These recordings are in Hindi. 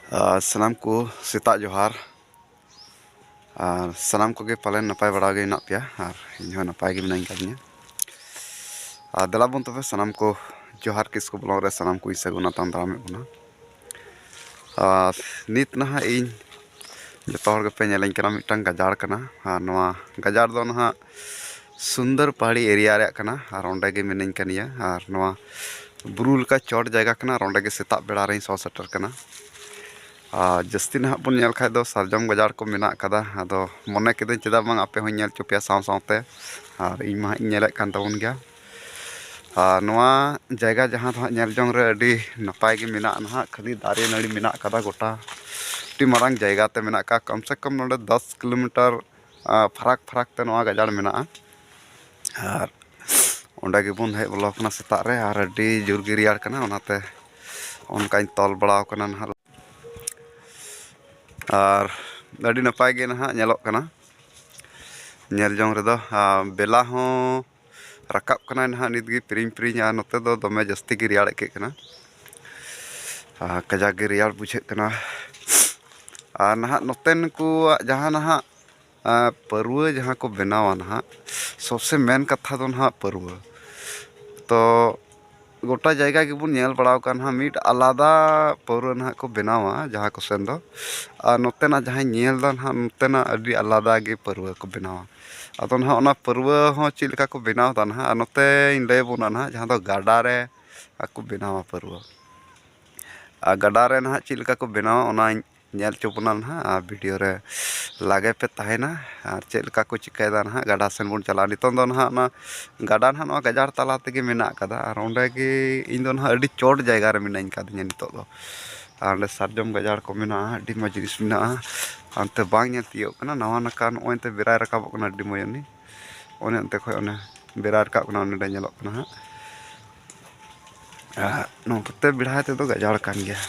सानाम को सेता जोहार सानाम को पाले नपाय बड़ा गे ना पे और इन नपाय गे मिनाई कादिया दला बन तबे सानाम को जोहार किसको ब्लॉग रे सानाम को सगुना तान दारामे बना नित नहा इन जतो हर पे नेलाइन कना मिटांग गजार कना और नवा गजार दो नहा सुंदर पहाड़ी एरिया रे कना और ओंडे गे मिनाई कनिया और नवा बुरुल का चोट जगह कना और ओंडे गे सेता बेड़ा रे सौ सेटर कना जस्ती ना बन नेल खाय दो सारजम गजार को मेना कदा आदो मने केदे चेदा बांग आपे हो नेल चुपिया साव सावते और इन मा नेलक कान तबन गया नवा जगह जहां तो नेल जोंग रे अडी नपाय गे मेना ना खाली दारे नाड़ी मेना कदा गोटा टी मारांग जगह ते मेना का कम से कम नोडे 10 किलोमीटर फराक फराक ते नवा गजार मेना और ओंडे गे बन हे बोलो कना सेता रे और अडी जोर गे रियार कना ओनाते ओनकाइन तल बड़ाव कना ना और अड़ी नपाय गे ना नेलोक कना नेल जोंग रे दो बेला हो रकाब कना ना नित गे प्रिंग प्रिंग आ नते दो दमे जस्ती गे रियाड़ के कना कजा गे रियाड़ बुझे कना ना नतेन को जहां ना परुआ जहां को बनावा ना सबसे मेन कथा दो ना परुआ तो गोटा जगह के बुन नेल बड़ाव का ना मिट आलादा पौर ना को बनावा जहाँ को सेन दो नोते ना जहाँ नेल दो ना नोते ना अभी आलादा गे पौर को बनावा अदो ना ओना पौर हो चिल का को बनाव दा ना नोते इन ले बोना ना जहाँ दो गाडा रे को बनावा पौर गाडा रे ना चिल का को बनावा ओना नेल चुपना ना वीडियो रे लागे पे तहेना और चेल का को चिकायदा ना गाडा सेन बन चला नितों दो ना ना गाडा ना गजार तला तेगे मेना कदा और ओंडे गे इन दो ना अडी चोट जगह रे मिनाइन कादिया नितो दो और सारजम गजार को मेना अडी मजरिस मेना अंते बांग नेल तियो कना नवा नका नोते बेराय रकाबो कना अडी मयनी ओने अंते खय ओने बेराय रकाब कना ओने नेलोक कना नोते बिढ़ाय ते दो गजार कान गया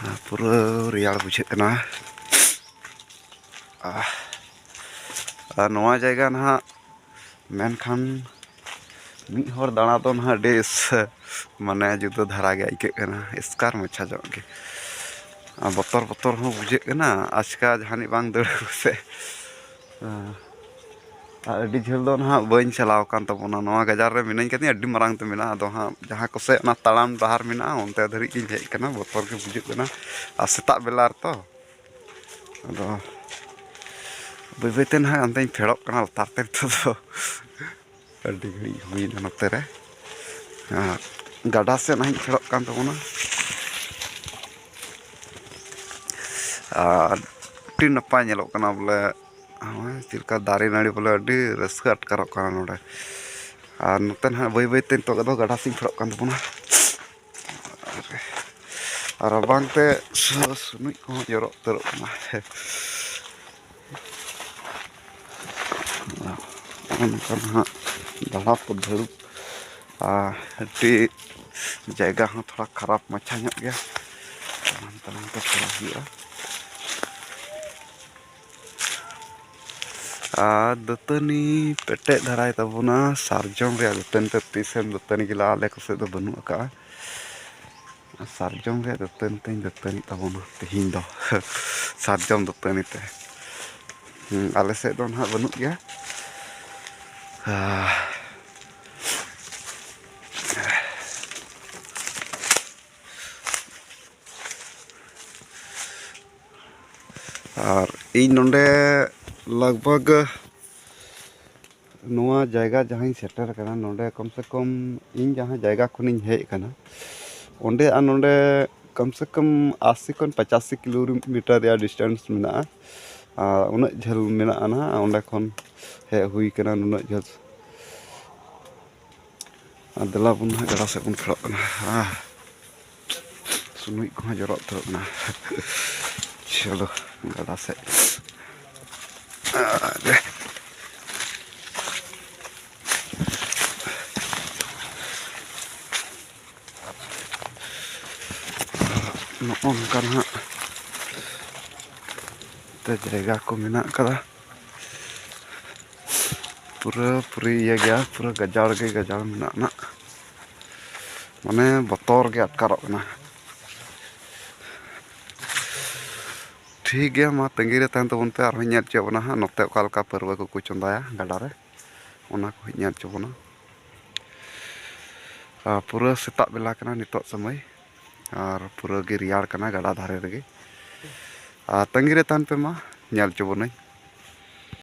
पूरा रियाड़ बुझे कना नवा जगह ना मेनखान मिद हर दाणा दो ना डेस माने जुदा धारा गे आइके कना स्कार मच्छा जो गे बतर बतर हो बुझे कना आजका जहानी बांग दड़ से अडी झेल दो ना बइन चलाव कान तबना नवा गजार रे मिनाइन कनी अडी मरांग ते मेना दो हां जहां को से ना तालाम डहार मेना ओनते धरि गिन हेज कना बतर के बुझे कना आ सेता बेलार तो अदो बैबैते ना अंते फेड़क कना लातारते तो अडी घड़ी हुई नते रे गाडा से ना फेड़क कान तबना अडी नपाय नेलोक कना बोले चिलका दारे नाड़ी बोले अडी रस्का अटकारक कना नोडे और नते ना बैबैते तो गाडा सिंह फेड़क कान तबना और बांगते सुनुई को जरक तरक कना हाँ दाड़ा को धड़ू जगह हाँ थोड़ा खराब मच्छा गया तमाम तो थोड़ा हुआ दतनी पेटे धराय तबना सारजम रे दतन ते तीसेम दतनी गिला आले को से दो बनु का सारजम रे दतन ते दतनी तबना तेहिन दो सारजम दतनी ते आले से दो ना बनु गया और इन नोंडे लगभग नवा जगह जहाँ सेटर करना नोंडे कम से कम इन जहाँ जगह खुनी हेज करना ओंडे आ नोंडे कम से कम 80 खन 85 किलोमीटर या डिस्टेंस मेना उन झेल मेना ना ओंडे खन हे हुई करना उन झेल दला बन गड़ा से बन फेड़क कना सुनुई को जरक तरक ना चलो गड़ा से नोंका ना ते जगह को मेना कदा पूरा पूरी ये गया पूरा गजार के गजार मेना ना माने बतर के अटकारक ना ठीक गया मा तंगी रे तहन तबन पे आरहों ñel ᱪᱚ ᱵᱚᱱᱟ ᱦᱟᱸᱜ ᱱᱚᱛᱮ ᱚᱠᱟ ᱞᱮᱠᱟ ᱯᱟᱹᱨᱣᱟᱹ ᱠᱚᱠᱚ ᱪᱚᱸᱫᱟᱭᱟ ᱜᱟᱰᱟ ᱨᱮ ᱚᱱᱟ ᱠᱚ ñel ᱪᱚ ᱵᱚᱱᱟ पूरा सेता बेला कना नितोग समय और पूरा गे रियाड़ कना गाडा धारे रगे तंगी रे तहन पे मा ñel ᱪᱚ ᱵᱚᱱᱟᱹᱧ